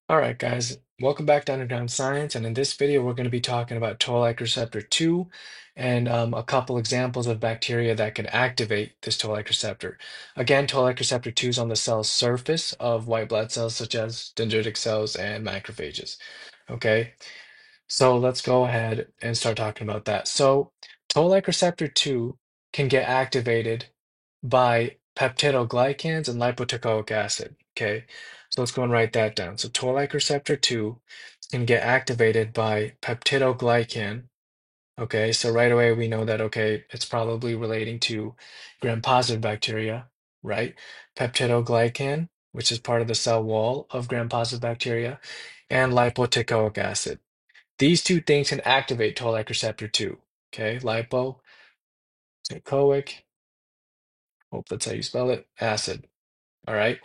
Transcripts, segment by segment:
All right, guys, welcome back to Underground Science. And in this video, we're going to be talking about toll-like receptor 2 and a couple examples of bacteria that can activate this toll-like receptor. Again, toll-like receptor 2 is on the cell's surface of white blood cells, such as dendritic cells and macrophages. Okay, so let's go ahead and start talking about that. So, toll-like receptor 2 can get activated by peptidoglycans and lipoteichoic acid. Okay, so let's go and write that down. So toll-like receptor 2 can get activated by peptidoglycan. Okay, so right away we know that, okay, it's probably relating to gram-positive bacteria, right? Peptidoglycan, which is part of the cell wall of gram-positive bacteria, and lipoteichoic acid. These two things can activate toll-like receptor 2. Okay, lipoteichoic, hope that's how you spell it, acid. All right.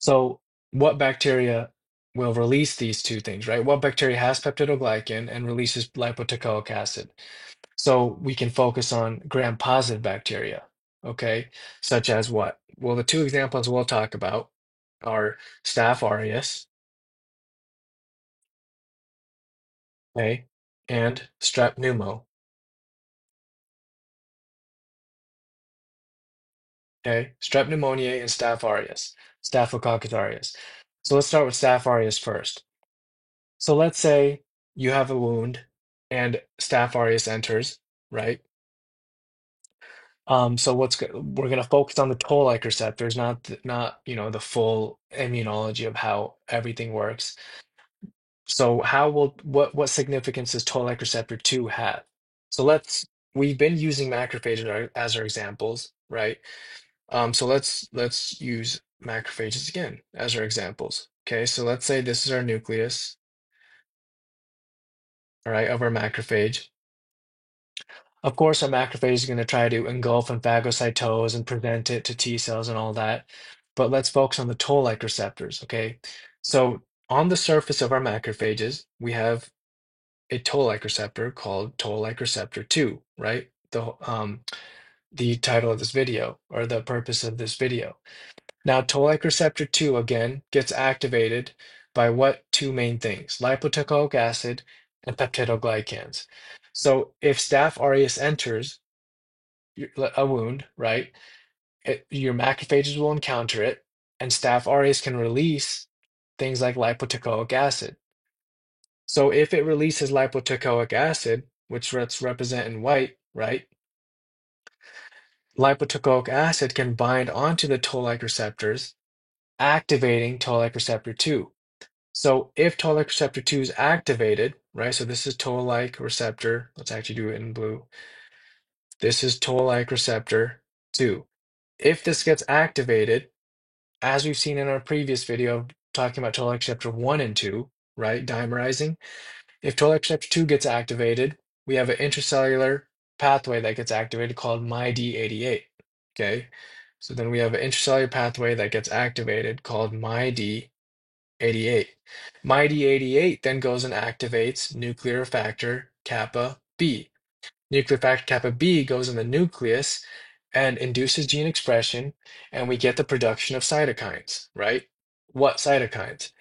So, what bacteria will release these two things, right? What bacteria has peptidoglycan and releases lipoteichoic acid? So, we can focus on gram-positive bacteria, okay? Such as what? Well, the two examples we'll talk about are Staph aureus, okay, and Strep pneumo, okay? Strep pneumoniae and Staph aureus, Staphylococcus aureus. So, let's start with Staph aureus first. So let's say you have a wound and Staph aureus enters, right? So we're gonna focus on the toll-like receptors, not the full immunology of how everything works. So how will what significance does toll-like receptor 2 have? So we've been using macrophages as our examples, right? So let's use macrophages again as our examples. Okay, so let's say this is our nucleus, all right, of our macrophage. Of course, a macrophage is going to try to engulf and phagocytose and present it to T cells and all that. But let's focus on the toll-like receptors, okay? So on the surface of our macrophages, we have a toll-like receptor called toll-like receptor 2, right? The title of this video or the purpose of this video. Now, toll-like receptor 2 again gets activated by what two main things? Lipoteichoic acid and peptidoglycans. So if Staph aureus enters, a wound, right? Your macrophages will encounter it, and Staph aureus can release things like lipoteichoic acid. So if it releases lipoteichoic acid, which let's represent in white, right? Lipoteichoic acid can bind onto the toll-like receptors, activating toll-like receptor 2. So if toll-like receptor 2 is activated, right? So this is toll-like receptor. Let's actually do it in blue. This is toll-like receptor 2. If this gets activated, as we've seen in our previous video talking about toll-like receptor 1 and 2, right, dimerizing, if toll-like receptor 2 gets activated, we have an intracellular pathway that gets activated called MyD88. Okay, so then we have an intracellular pathway that gets activated called MyD88. MyD88 then goes and activates nuclear factor kappa B. Nuclear factor kappa B goes in the nucleus and induces gene expression, and we get the production of cytokines, right? What cytokines?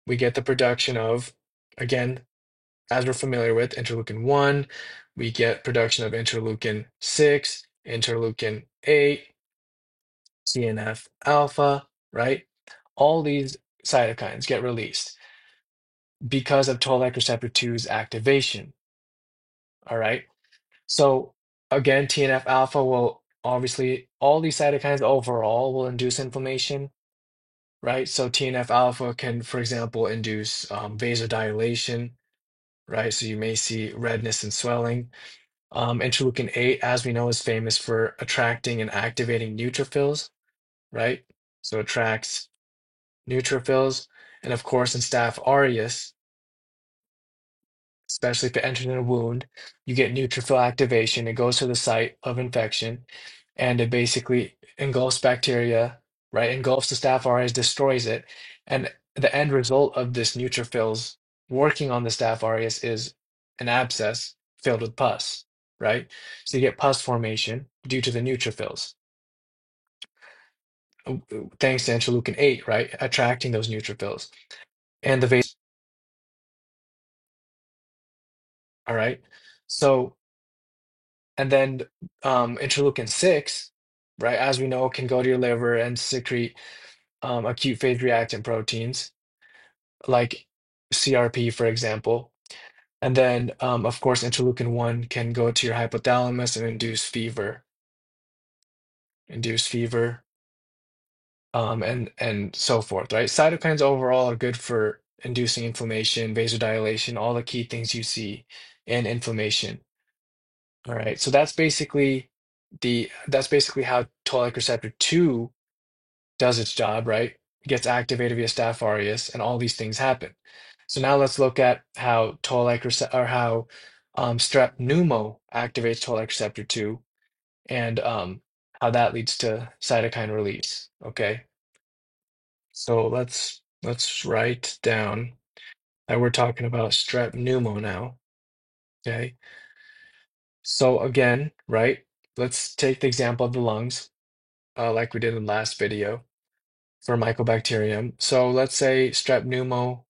We get the production of, again, as we're familiar with, interleukin 1, we get production of interleukin 6, interleukin 8, TNF alpha, right? All these cytokines get released because of toll-like receptor 2's activation, all right? So again, TNF alpha will obviously, all these cytokines overall will induce inflammation, right? So TNF alpha can, for example, induce vasodilation, right? So you may see redness and swelling. Interleukin 8, as we know, is famous for attracting and activating neutrophils, right? So it attracts neutrophils. And of course, in Staph aureus, especially if it enters in a wound, you get neutrophil activation. It goes to the site of infection and it basically engulfs bacteria, right? Engulfs the Staph aureus, destroys it. And the end result of this neutrophils working on the Staph aureus is an abscess filled with pus, right? So you get pus formation due to the neutrophils. thanks to interleukin 8, right? Attracting those neutrophils. And the vas all right. So, and then interleukin 6, right, as we know, can go to your liver and secrete acute phase reactant proteins like CRP, for example. And then, of course, interleukin 1 can go to your hypothalamus and induce fever, and so forth, right? Cytokines overall are good for inducing inflammation, vasodilation, all the key things you see in inflammation. All right, so that's basically how toll-like receptor 2 does its job, right? It gets activated via Staph aureus, and all these things happen. So now let's look at how toll-like receptor or how strep pneumo activates toll-like receptor 2 and how that leads to cytokine release. Okay, so let's write down that we're talking about strep pneumo now. Okay, so again, right? Let's take the example of the lungs, like we did in the last video for Mycobacterium. So let's say strep pneumo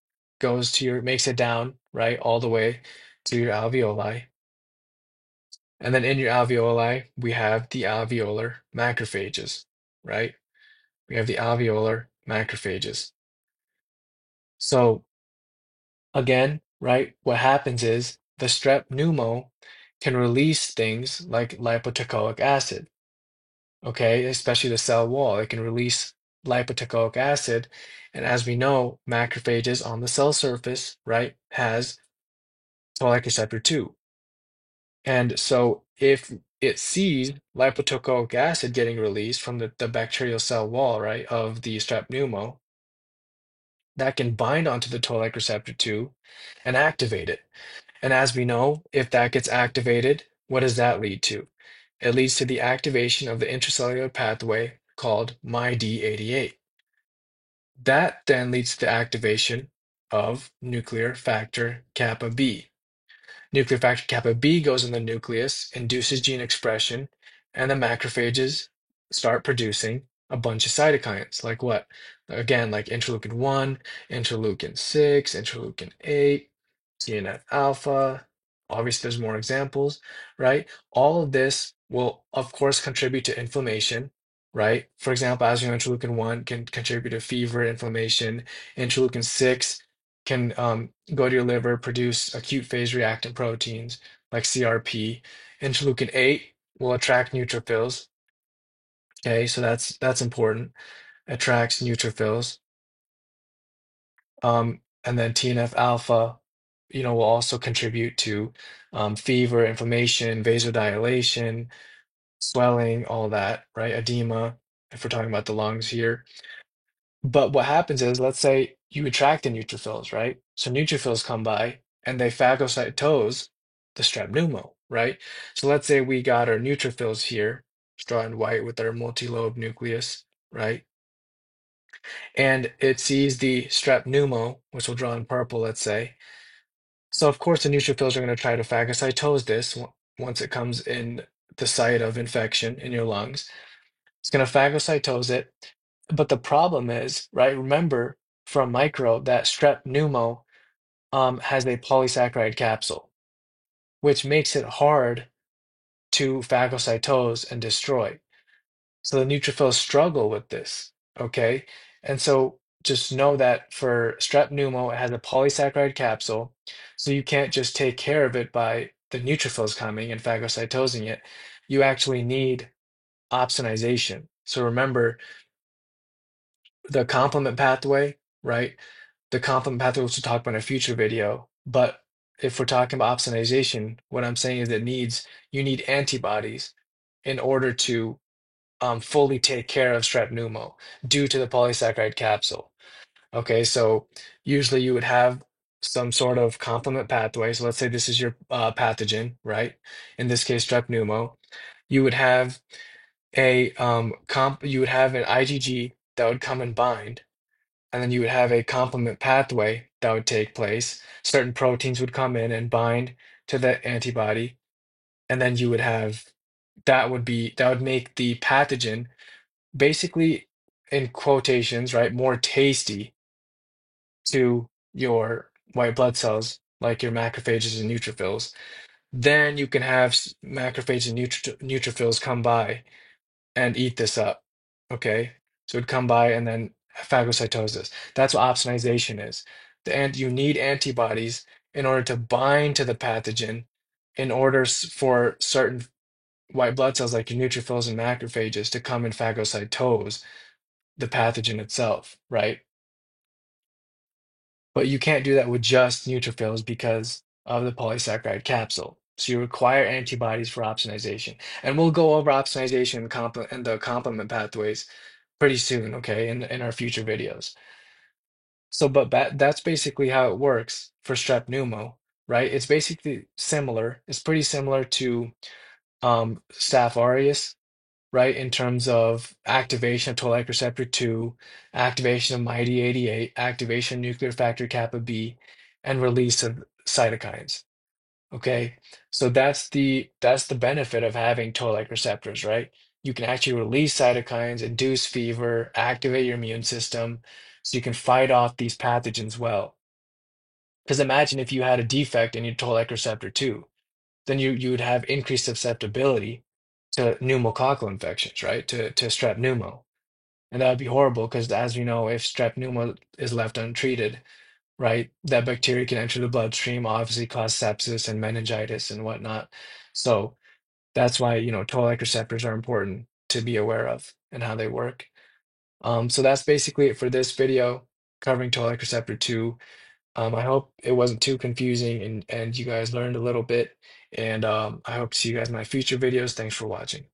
makes it down, right, all the way to your alveoli. And then in your alveoli, we have the alveolar macrophages, right? We have the alveolar macrophages. So again, right, what happens is the strep pneumo can release things like lipoteichoic acid, okay, especially the cell wall. It can release lipoteichoic acid. And as we know, macrophages on the cell surface, right, has toll-like receptor 2. And so if it sees lipoteichoic acid getting released from the bacterial cell wall, right, of the strep pneumo, that can bind onto the toll-like receptor 2 and activate it. And as we know, if that gets activated, what does that lead to? It leads to the activation of the intracellular pathway called MyD88. That then leads to the activation of nuclear factor kappa B. Nuclear factor kappa B goes in the nucleus, induces gene expression, and the macrophages start producing a bunch of cytokines. Like what? Again, like interleukin 1, interleukin 6, interleukin 8, TNF alpha. Obviously, there's more examples, right? All of this will, of course, contribute to inflammation, right? For example, as you know, interleukin 1 can contribute to fever, inflammation. Interleukin 6 can go to your liver, produce acute phase reactant proteins like CRP. Interleukin 8 will attract neutrophils. Okay, so that's important. Attracts neutrophils. And then TNF alpha, will also contribute to fever, inflammation, vasodilation, swelling, all that, right? Edema, if we're talking about the lungs here. But what happens is, let's say you attract the neutrophils, right? So neutrophils come by and they phagocytose the strep pneumo, right? So let's say we got our neutrophils here, drawn in white with our multi-lobe nucleus, right? And it sees the strep pneumo, which we'll draw in purple, let's say. So of course the neutrophils are going to try to phagocytose this once it comes in the site of infection in your lungs. It's going to phagocytose it. But the problem is, right, remember from micro that strep pneumo has a polysaccharide capsule, which makes it hard to phagocytose and destroy. So the neutrophils struggle with this, okay? And so just know that for strep pneumo, it has a polysaccharide capsule, so you can't just take care of it by the neutrophils coming and phagocytosing it. You actually need opsonization. So remember the complement pathway, right? The complement pathway, which we'll talk about in a future video. But if we're talking about opsonization, what I'm saying is you need antibodies in order to fully take care of strep pneumo due to the polysaccharide capsule. Okay, so usually you would have some sort of complement pathway. So let's say this is your pathogen, right? In this case, strep pneumo. You would have you would have an IgG that would come and bind, and then you would have a complement pathway that would take place. Certain proteins would come in and bind to the antibody, and then you would have that would make the pathogen basically in quotations, right, more tasty to your white blood cells, like your macrophages and neutrophils, then you can have macrophages and neutrophils come by and eat this up. Okay, so it'd come by and then phagocytosis. That's what opsonization is. And you need antibodies in order to bind to the pathogen, in order for certain white blood cells like your neutrophils and macrophages to come and phagocytose the pathogen itself, right? But you can't do that with just neutrophils because of the polysaccharide capsule. So you require antibodies for opsonization. And we'll go over opsonization and the complement pathways pretty soon, okay, in our future videos. So, but that's basically how it works for strep pneumo, right? It's basically similar. It's pretty similar to Staph aureus, right? In terms of activation of toll-like receptor 2, activation of MyD88, activation of nuclear factor kappa B, and release of cytokines. Okay, so that's the benefit of having toll-like receptors, right? You can actually release cytokines, induce fever, activate your immune system, so you can fight off these pathogens well. Because imagine if you had a defect in your toll-like receptor 2, then you would have increased susceptibility to pneumococcal infections, right? To strep pneumo. And that would be horrible because, as we know, if strep pneumo is left untreated, right, that bacteria can enter the bloodstream, obviously cause sepsis and meningitis and whatnot. So that's why, toll-like receptors are important to be aware of and how they work. So that's basically it for this video covering toll-like receptor 2. I hope it wasn't too confusing and you guys learned a little bit. And I hope to see you guys in my future videos. Thanks for watching.